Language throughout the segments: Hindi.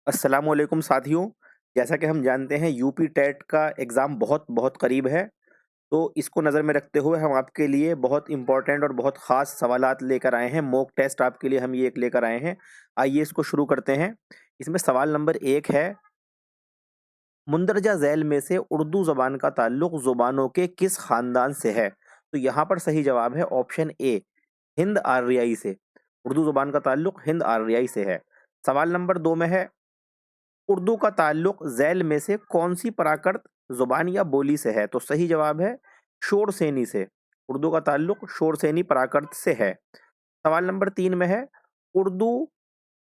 अस्सलाम वालेकुम साथियों। जैसा कि हम जानते हैं यूपी टेट का एग्ज़ाम बहुत बहुत करीब है। तो इसको नज़र में रखते हुए हम आपके लिए बहुत इम्पोर्टेंट और बहुत ख़ास सवालात लेकर आए हैं। मॉक टेस्ट आपके लिए हम ये एक लेकर आए हैं। आइए इसको शुरू करते हैं। इसमें सवाल नंबर 1 है, मुंदरजा ज़ैल में से उर्दू ज़बान का ताल्लुक ज़ुबानों के किस ख़ानदान से है? तो यहाँ पर सही जवाब है ऑप्शन ए, हिंद आर्याई से। उर्दू ज़ुबान का ताल्लुक हिंद आर्याई से है। सवाल नंबर 2 में है, उर्दू का ताल्लुक ज़ैल में से कौन-सी प्राकृत ज़ुबान या बोली से है? तो सही जवाब है शोरसेनी से। उर्दू का ताल्लुक शोरसेनी प्राकृत से है। सवाल नंबर 3 में है, उर्दू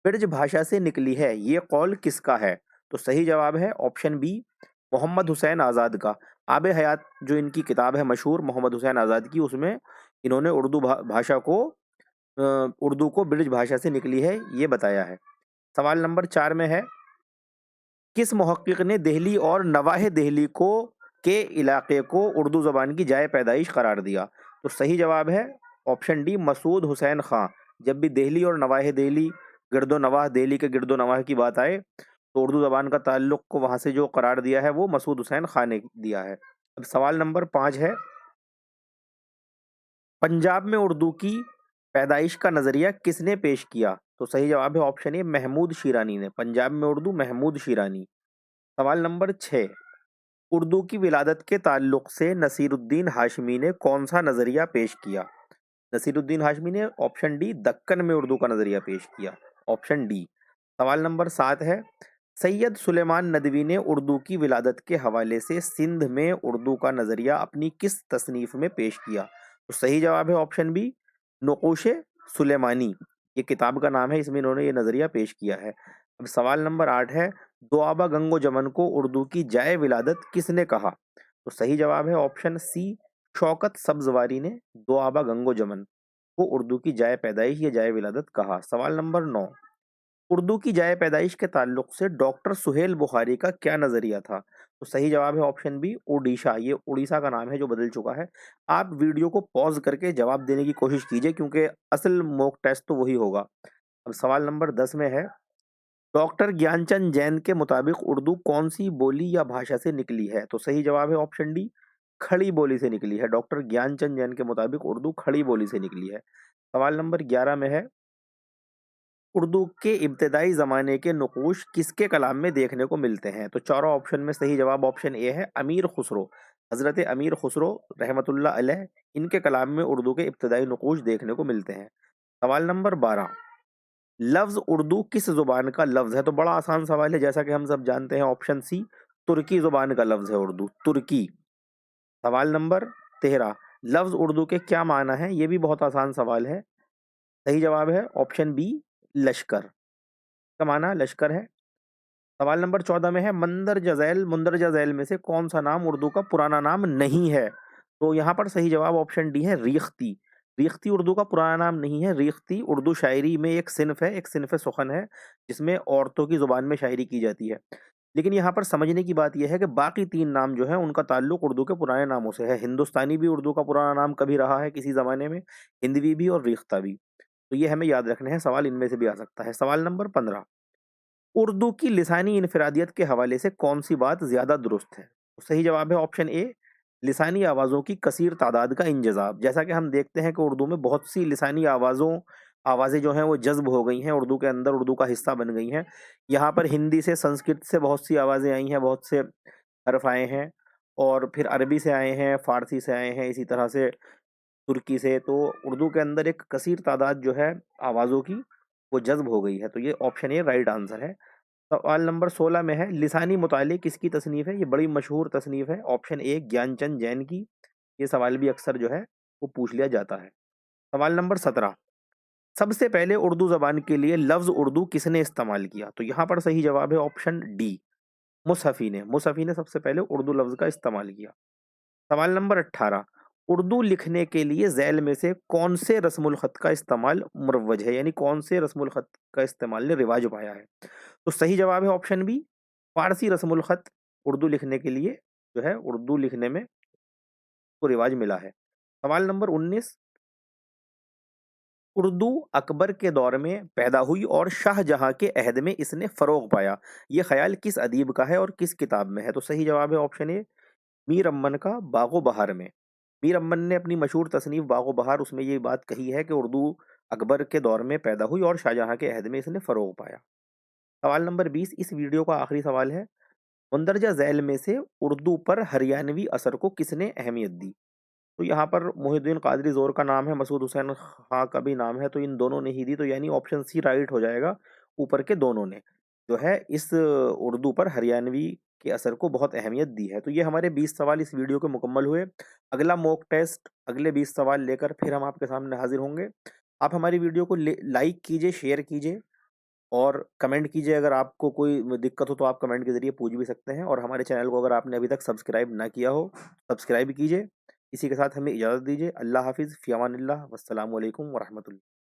ब्रज भाषा से निकली है, ये कौल किसका है? तो सही जवाब है ऑप्शन बी, मोहम्मद हुसैन आज़ाद का। आब हयात जो इनकी किताब है मशहूर मोहम्मद हुसैन आज़ाद की, उसमें इन्होंने भाषा को उर्दू को ब्रज भाषा से निकली है, ये बताया है। सवाल नंबर 4 में है, किस मुहक्किक ने देहली और नवाहे देहली को के इलाके को उर्दू ज़बान की जाए पैदाइश करार दिया? तो सही जवाब है ऑप्शन डी, मसूद हुसैन खां। जब भी देहली और नवाहे देहली, गिरदो नवाह देहली के गिरदो नवाह की बात आए, तो उर्दू ज़बान का ताल्लुक को वहाँ से जो करार दिया है वो मसूद हुसैन खां ने दिया है। अब सवाल नंबर 5 है, पंजाब में उर्दू की पैदाइश का नज़रिया किसने पेश किया? तो सही जवाब है ऑप्शन ए, महमूद शिरानी ने। पंजाब में उर्दू महमूद शिरानी। सवाल नंबर 6, उर्दू की विलादत के ताल्लुक से नसीरुद्दीन हाशमी ने कौन-सा नज़रिया पेश किया? नसीरुद्दीन हाशमी ने ऑप्शन डी, दक्कन में उर्दू का नज़रिया पेश किया। Option D. सवाल नंबर 7 है, सैयद सुलेमान नदवी ने उर्दू की विलादत के हवाले से सिंध में उर्दू का नज़रिया अपनी किस तसनीफ़ में पेश किया? तो सही जवाब है ऑप्शन बी, नक़ूश सुलेमानी। ये किताब का नाम है, इसमें इन्होंने ये नज़रिया पेश किया है। अब सवाल नंबर 8 है, दुआबा गंगो जमन को उर्दू की जाए विलादत किसने कहा? तो सही जवाब है ऑप्शन सी, शौकत सब्ज़वारी ने दुआबा गंगो जमन को उर्दू की जाए पैदाइश या जाए विलादत कहा। सवाल नंबर 9, उर्दू की जाए पैदाइश के ताल्लुक से डॉक्टर सुहेल बुखारी का क्या नज़रिया था? तो सही जवाब है ऑप्शन बी, ओडिशा। ये उड़ीसा का नाम है जो बदल चुका है। आप वीडियो को पॉज़ करके जवाब देने की कोशिश कीजिए, क्योंकि असल मॉक टेस्ट तो वही होगा। अब सवाल नंबर 10 में है, डॉक्टर ज्ञानचंद जैन के मुताबिक उर्दू कौन-सी बोली या भाषा से निकली है? तो सही जवाब है ऑप्शन डी, खड़ी बोली से निकली है। डॉक्टर ज्ञानचंद जैन के मुताबिक उर्दू खड़ी बोली से निकली है। सवाल नंबर 11 में है, उर्दू के इब्तिदाई ज़माने के नक़ूश किसके कलाम में देखने को मिलते हैं? तो चारों ऑप्शन में सही जवाब ऑप्शन ए है, अमीर खुसरो। हज़रत अमीर खुसरो रहमतुल्लाह अलैह, इनके कलाम में उर्दू के इब्तिदाई नक़ूश देखने को मिलते हैं। सवाल नंबर 12, लफ्ज़ उर्दू किस ज़ुबान का लफ्ज़ है? तो बड़ा आसान सवाल है, जैसा कि हम सब जानते हैं ऑप्शन सी, तुर्की ज़ुबान का लफ्ज़ है उर्दू, तुर्की। सवाल नंबर 13, लफ्ज़ उर्दू के क्या माना है? ये भी बहुत आसान सवाल है। सही जवाब है ऑप्शन बी, लश्कर। का माना लश्कर है। सवाल नंबर 14 में है, मुंदरजा ज़ैल में से कौन-सा नाम उर्दू का पुराना नाम नहीं है? तो यहाँ पर सही जवाब ऑप्शन डी है, रीख्ती। रीख्ती उर्दू का पुराना नाम नहीं है। रीख्ती उर्दू शायरी में एक सिन्फ़ है, एक सिन्फ़ सुख़न है, जिसमें औरतों की ज़ुबान में शायरी की जाती है। लेकिन यहाँ पर समझने की बात ये है कि बाकी 3 नाम जो हैं, उनका ताल्लुक उर्दू के पुराने नामों से है। हिंदुस्तानी भी उर्दू का पुराना नाम कभी रहा है किसी ज़माने में, हिंदवी भी और रीख्ता भी। तो ये हमें याद रखने हैं, सवाल इनमें से भी आ सकता है। सवाल नंबर 15, उर्दू की लिसानी इनफ़िरादियत के हवाले से कौन-सी बात ज़्यादा दुरुस्त है? तो सही जवाब है ऑप्शन ए, लिसानी आवाज़ों की कसीर तादाद का इंजज़ाब। जैसा कि हम देखते हैं कि उर्दू में बहुत सी लिसानी आवाज़ें जो हैं वो जज़्ब हो गई हैं उर्दू के अंदर, उर्दू का हिस्सा बन गई हैं। यहाँ पर हिंदी से, संस्कृत से बहुत सी आवाज़ें आई हैं, बहुत से हर्फ़ आए हैं, और फिर अरबी से आए हैं, फ़ारसी से आए हैं, इसी तरह से तुर्की से। तो उर्दू के अंदर एक कसीर तादाद जो है आवाज़ों की, वो जज़्ब हो गई है। तो ये ऑप्शन ए राइट आंसर है। सवाल नंबर 16 में है, लिसानी मुताले किसकी तसनीफ़ है? ये बड़ी मशहूर तसनीफ़ है। ऑप्शन ए, ज्ञानचंद जैन की। ये सवाल भी अक्सर जो है वो पूछ लिया जाता है। सवाल नंबर 17, सबसे पहले उर्दू ज़बान के लिए लफ्ज़ उर्दू किसने इस्तेमाल किया? तो यहाँ पर सही जवाब है ऑप्शन डी, मुसहफ़ी ने। मुसहफ़ी ने सबसे पहले उर्दू लफ्ज़ का इस्तेमाल किया। सवाल नंबर 18, उर्दू लिखने के लिए ज़ैल में से कौन से रस्मुल ख़त का इस्तेमाल मुरव्वज है? यानी कौन से रस्मुल ख़त का इस्तेमाल ने रिवाज पाया है? तो सही जवाब है ऑप्शन बी, फ़ारसी रस्मुल ख़त उर्दू लिखने के लिए जो है, उर्दू लिखने में को रिवाज मिला है। सवाल नंबर 19, उर्दू अकबर के दौर में पैदा हुई और शाहजहां के अहद में इसने फरोग पाया। ये ख्याल किस अदीब का है और किस किताब में है? तो सही जवाब है ऑप्शन ए, मीर अम्मन का बागो बहार में। मीर अम्मन ने अपनी मशहूर तसनीफ बागो बहार, उसमें ये बात कही है कि उर्दू अकबर के दौर में पैदा हुई और शाहजहां के अहद में इसने फरोग पाया। सवाल नंबर 20 इस वीडियो का आखिरी सवाल है। मंदरजा झैल में से उर्दू पर हरियाणवी असर को किसने अहमियत दी? तो यहाँ पर मोहिउद्दीन कादरी ज़ोर का नाम है, मसूद हुसैन खां का भी नाम है, तो इन दोनों ने ही दी, तो यानी ऑप्शन सी राइट हो जाएगा। ऊपर के दोनों ने जो है इस उर्दू पर हरियाणवी के असर को बहुत अहमियत दी है। तो ये हमारे 20 सवाल इस वीडियो के मुकम्मल हुए। अगला मॉक टेस्ट अगले 20 सवाल लेकर फिर हम आपके सामने हाजिर होंगे। आप हमारी वीडियो को लाइक कीजिए, शेयर कीजिए और कमेंट कीजिए। अगर आपको कोई दिक्कत हो तो आप कमेंट के ज़रिए पूछ भी सकते हैं, और हमारे चैनल को अगर आपने अभी तक सब्सक्राइब ना किया हो, सब्सक्राइब कीजिए। इसी के साथ हमें इजाज़त दीजिए। अल्लाह हाफ़िज़, फ़ी अमानिल्लाह, वस्सलामु अलैकुम व रहमतुल्लाह।